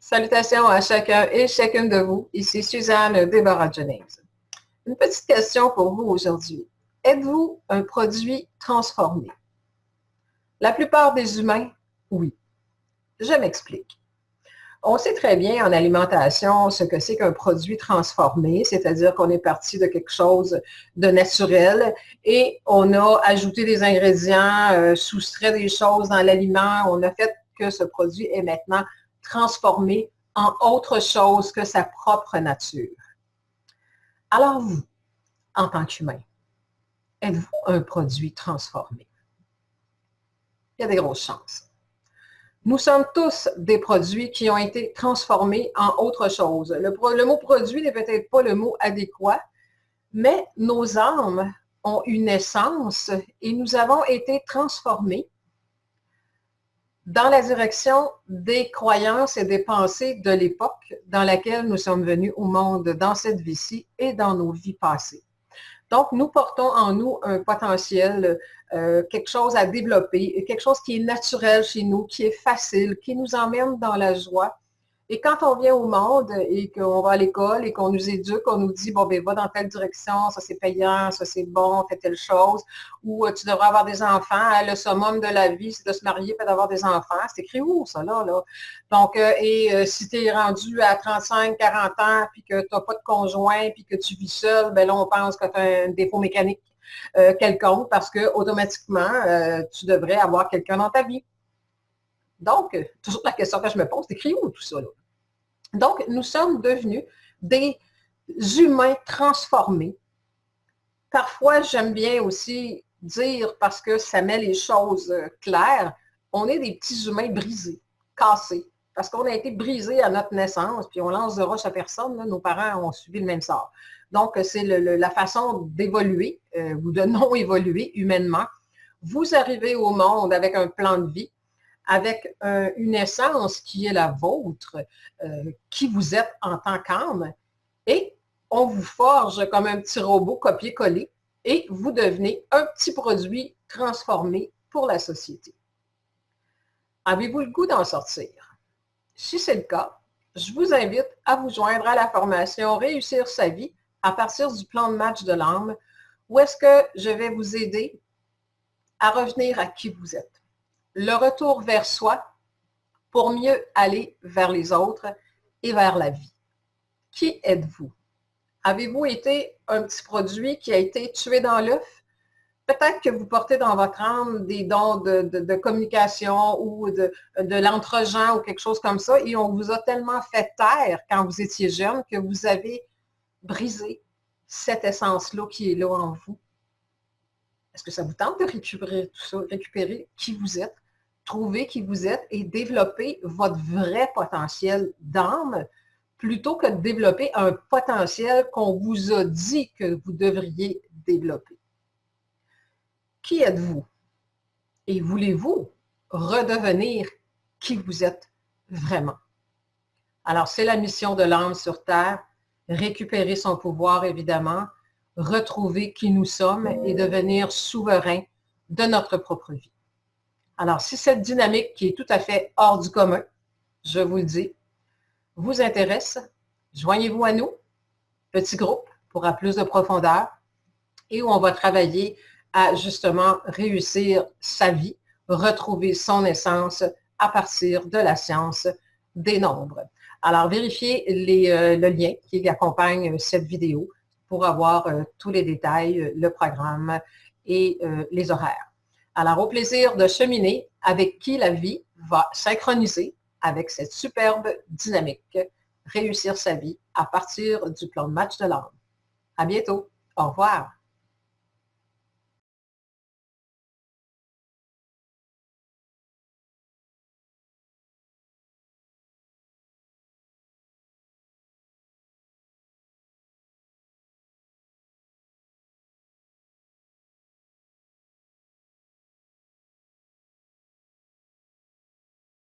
Salutations à chacun et chacune de vous. Ici Suzanne Déborah Jennings. Une petite question pour vous aujourd'hui. Êtes-vous un produit transformé? La plupart des humains, oui. Je m'explique. On sait très bien en alimentation ce que c'est qu'un produit transformé, c'est-à-dire qu'on est parti de quelque chose de naturel et on a ajouté des ingrédients, soustrait des choses dans l'aliment, on a fait que ce produit est maintenant transformé en autre chose que sa propre nature. Alors vous, en tant qu'humain, êtes-vous un produit transformé? Il y a des grosses chances. Nous sommes tous des produits qui ont été transformés en autre chose. Le mot produit n'est peut-être pas le mot adéquat, mais nos âmes ont une essence et nous avons été transformés dans la direction des croyances et des pensées de l'époque dans laquelle nous sommes venus au monde dans cette vie-ci et dans nos vies passées. Donc, nous portons en nous un potentiel, quelque chose à développer, quelque chose qui est naturel chez nous, qui est facile, qui nous emmène dans la joie. Et quand on vient au monde et qu'on va à l'école et qu'on nous éduque, on nous dit, bon, ben, va dans telle direction, ça c'est payant, ça c'est bon, fais telle chose, ou tu devrais avoir des enfants, le summum de la vie, c'est de se marier et d'avoir des enfants. C'est écrit où, ça, là? Donc, si tu es rendu à 35, 40 ans, puis que tu n'as pas de conjoint, puis que tu vis seul, ben là, on pense que tu as un défaut mécanique quelconque parce que automatiquement, tu devrais avoir quelqu'un dans ta vie. Donc, toujours la question que je me pose, c'est écrit où tout ça? Là? Donc, nous sommes devenus des humains transformés. Parfois, j'aime bien aussi dire, parce que ça met les choses claires, on est des petits humains brisés, cassés, parce qu'on a été brisés à notre naissance, puis on lance de roche à personne, là, nos parents ont subi le même sort. Donc, c'est la façon d'évoluer ou de non évoluer humainement. Vous arrivez au monde avec un plan de vie, avec une essence qui est la vôtre, qui vous êtes en tant qu'âme, et on vous forge comme un petit robot copier-coller, et vous devenez un petit produit transformé pour la société. Avez-vous le goût d'en sortir? Si c'est le cas, je vous invite à vous joindre à la formation Réussir sa vie à partir du plan de match de l'âme, où est-ce que je vais vous aider à revenir à qui vous êtes. Le retour vers soi pour mieux aller vers les autres et vers la vie. Qui êtes-vous? Avez-vous été un petit produit qui a été tué dans l'œuf? Peut-être que vous portez dans votre âme des dons de communication ou de l'entre-gens ou quelque chose comme ça, et on vous a tellement fait taire quand vous étiez jeune que vous avez brisé cette essence-là qui est là en vous. Est-ce que ça vous tente de récupérer tout ça, récupérer qui vous êtes, trouver qui vous êtes et développer votre vrai potentiel d'âme plutôt que de développer un potentiel qu'on vous a dit que vous devriez développer? Qui êtes-vous? Et voulez-vous redevenir qui vous êtes vraiment? Alors, c'est la mission de l'âme sur Terre, récupérer son pouvoir, évidemment, retrouver qui nous sommes et devenir souverain de notre propre vie. Alors, si cette dynamique qui est tout à fait hors du commun, je vous le dis, vous intéresse, joignez-vous à nous, petit groupe pour avoir plus de profondeur, et où on va travailler à justement réussir sa vie, retrouver son essence à partir de la science des nombres. Alors, vérifiez le lien qui accompagne cette vidéo pour avoir tous les détails, le programme et les horaires. Alors, au plaisir de cheminer avec qui la vie va synchroniser avec cette superbe dynamique, réussir sa vie à partir du plan de match de l'âme. À bientôt. Au revoir.